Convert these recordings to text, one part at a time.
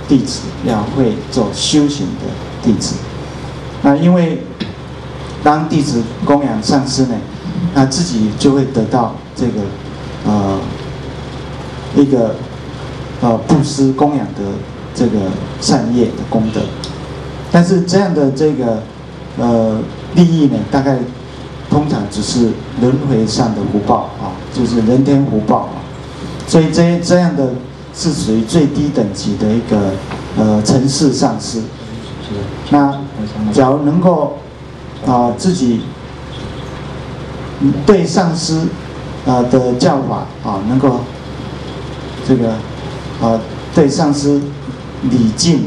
弟子要会做修行的弟子。那因为当弟子供养上师呢，那自己就会得到这个一个布施供养的这个善业的功德。但是这样的这个利益呢，大概通常只是轮回上的福报啊，就是人天福报啊。所以这样的是属于最低等级的一个尘世上师。那假如能够自己对上师的教法能够这个对上师礼敬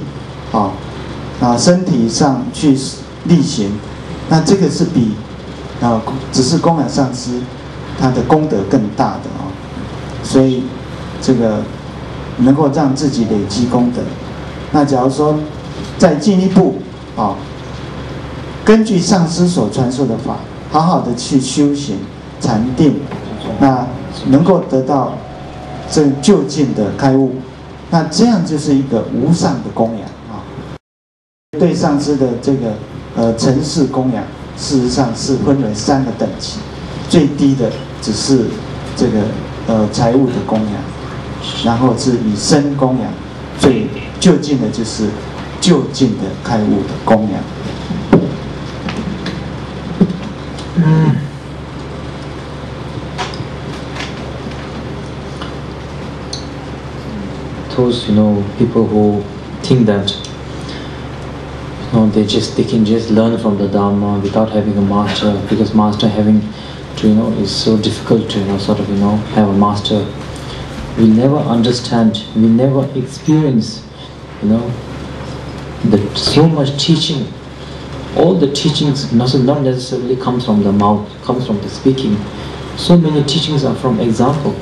身体上去力行，那这个是比只是供养上师他的功德更大的所以这个能够让自己累积功德。那假如说再进一步根据上师所传授的法，好好的去修行禅定，那能够得到这究竟的开悟，那这样就是一个无上的供养对上师的这个尘世供养，事实上是分为3个等级，最低的只是这个财物的供养，然后是以身供养，最究竟的就是究竟的开悟的供养。Those people who think that they can just learn from the Dharma without having a master, because master having to is so difficult to have a master. We never understand, we never experience so much teaching. All the teachings not necessarily comes from the mouth, comes from the speaking. So many teachings are from example.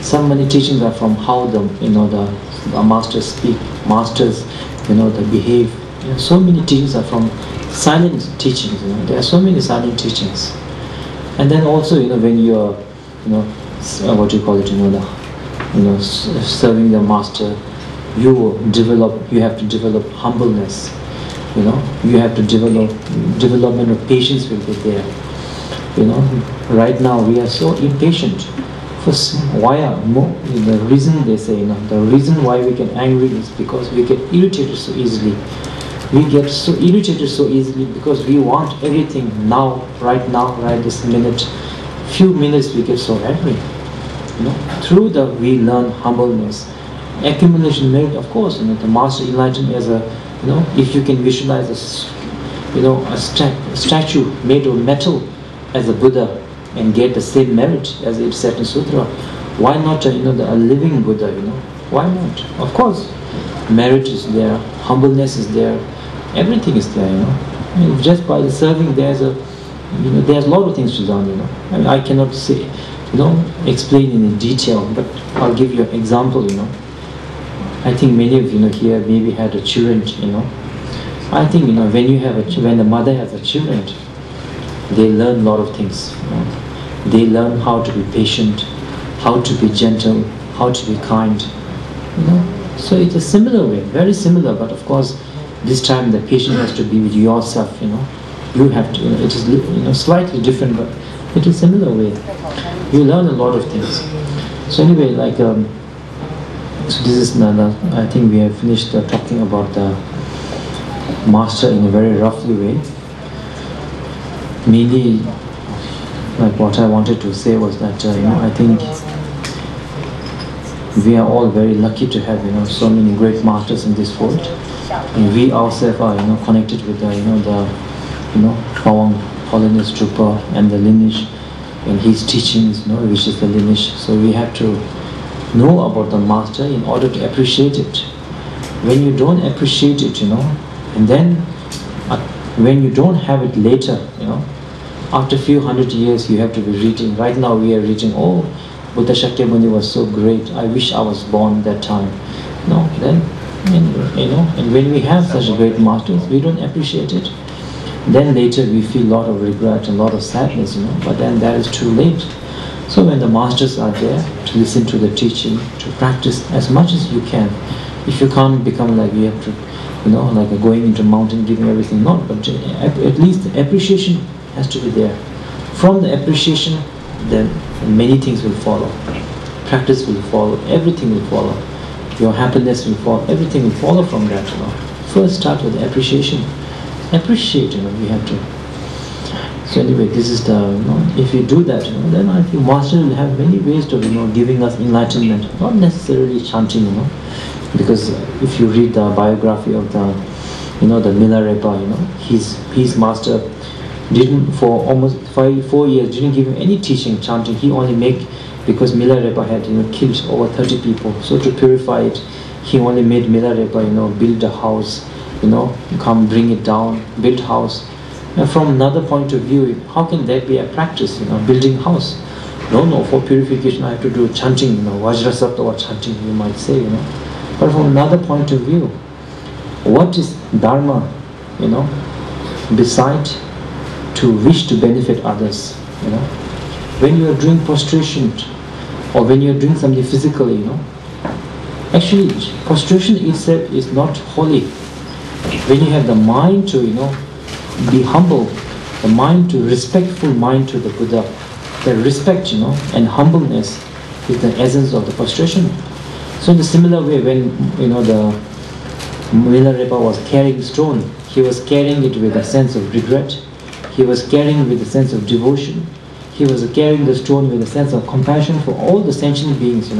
So many teachings are from how the masters speak, masters they behave. So many teachings are from silent teachings. There are so many silent teachings. And then also when you are what do you call it, serving the master, you have to develop humbleness. You have to development of patience will be there. Right now we are so impatient. The reason they say, the reason why we get angry is because we get irritated so easily. We get so irritated so easily because we want everything now, right this minute. Few minutes we get so angry. Through we learn humbleness. Accumulation merit, of course, the master enlightened as a, if you can visualize a statue made of metal as a Buddha and get the same merit as it said in Sutra, why not a living Buddha, why not? Of course, merit is there, humbleness is there, everything is there, just by the serving there's a lot of things to learn, I cannot say, explain in detail, but I'll give you an example, I think many of you here maybe had a children, I think when the mother has a children, they learn a lot of things. They learn how to be patient, how to be gentle, how to be kind. So it's a similar way, very similar, but of course this time the patience has to be with yourself. You have to. It is slightly different, but it is similar way. You learn a lot of things. So anyway, so this is another. I think we have finished talking about the master in a very roughly way. Mainly, what I wanted to say was that I think we are all very lucky to have so many great masters in this world, and we ourselves are connected with the Pawang Holiness Trooper and the lineage and his teachings, which is the lineage. So we have to know about the master in order to appreciate it. When you don't appreciate it, and then when you don't have it later, after a few hundred years you have to be reading. Right now we are reading, oh, Buddha Shakyamuni was so great, I wish I was born that time. And when we have such great masters, we don't appreciate it. Then later we feel a lot of regret and a lot of sadness, but then that is too late. So when the masters are there to listen to the teaching, to practice as much as you can, If you can't become like you have to, like going into mountain, giving everything, not, but at least the appreciation has to be there. From the appreciation, then many things will follow. Practice will follow, everything will follow. Your happiness will follow, everything will follow from that. First start with appreciation. Appreciate, we have to. So anyway, this is the, if you do that, then I think Master will have many ways of, giving us enlightenment. Not necessarily chanting, because if you read the biography of the, the Milarepa, his Master didn't, for almost 4 years, didn't give him any teaching, chanting. He only because Milarepa had, killed over 30 people. So to purify it, he only made Milarepa, build a house, come bring it down, build house. And from another point of view, how can that be a practice, building house? No, for purification I have to do chanting, Vajrasapta or chanting, you might say, But from another point of view, what is Dharma, beside to wish to benefit others, When you are doing prostration, or when you are doing something physically, actually prostration itself is not holy. When you have the mind to, be humble, the mind to, respectful mind to the Buddha, the respect, and humbleness is the essence of the prostration. So in a similar way, when, the Milarepa was carrying stone, he was carrying it with a sense of regret, he was carrying it with a sense of devotion, he was carrying the stone with a sense of compassion for all the sentient beings,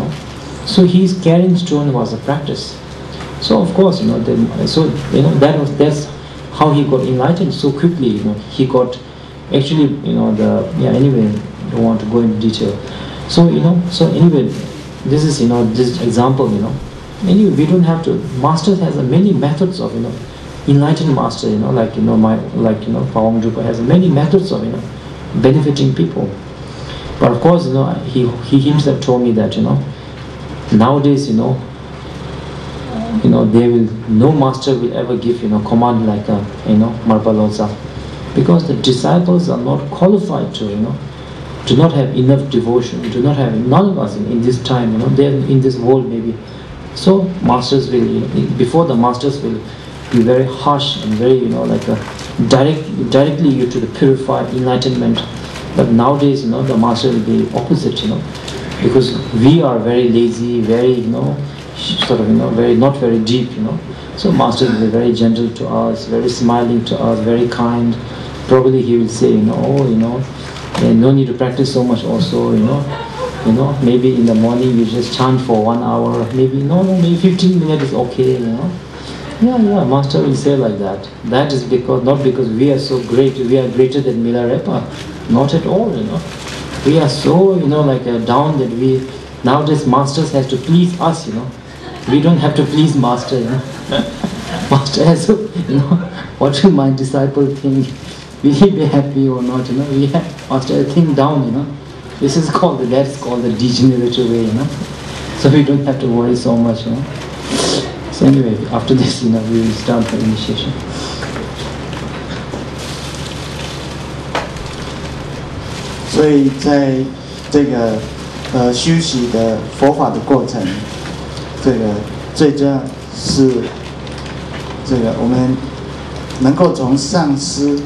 So his carrying stone was a practice. So of course, that's how he got enlightened so quickly, he got, actually, anyway, I don't want to go into detail. So, so anyway, this is, this example, anyway, we don't have to, Master has many methods of, enlightened Master, Pawang Drupa has many methods of, benefiting people. But of course, he himself told me that, nowadays, no master will ever give, command like a, Marpalosa, because the disciples are not qualified to, do not have enough devotion, do not have, none of us in this time, they are in this world maybe. So masters will, before the masters will be very harsh and very, directly you to the purified enlightenment. But nowadays, the master will be opposite, because we are very lazy, very, sort of, not very deep, So master will be very gentle to us, very smiling to us, very kind. Probably he will say, no need to practice so much also, maybe in the morning you just chant for 1 hour, maybe, maybe 15 minutes is okay, Yeah, master will say like that. That is because, not because we are so great, we are greater than Milarepa, not at all, We are so, down that nowadays masters has to please us, We don't have to please master, Master has to, what will my disciple think? Will he be happy or not, We have master think down, This is called, that's called the degenerative way, So we don't have to worry so much, So anyway, after this, we will start the initiation. So 在这个修习的佛法的过程，这个最重要是这个我们能够从上师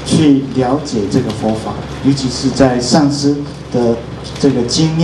去了解这个佛法，尤其是在上师的这个经验。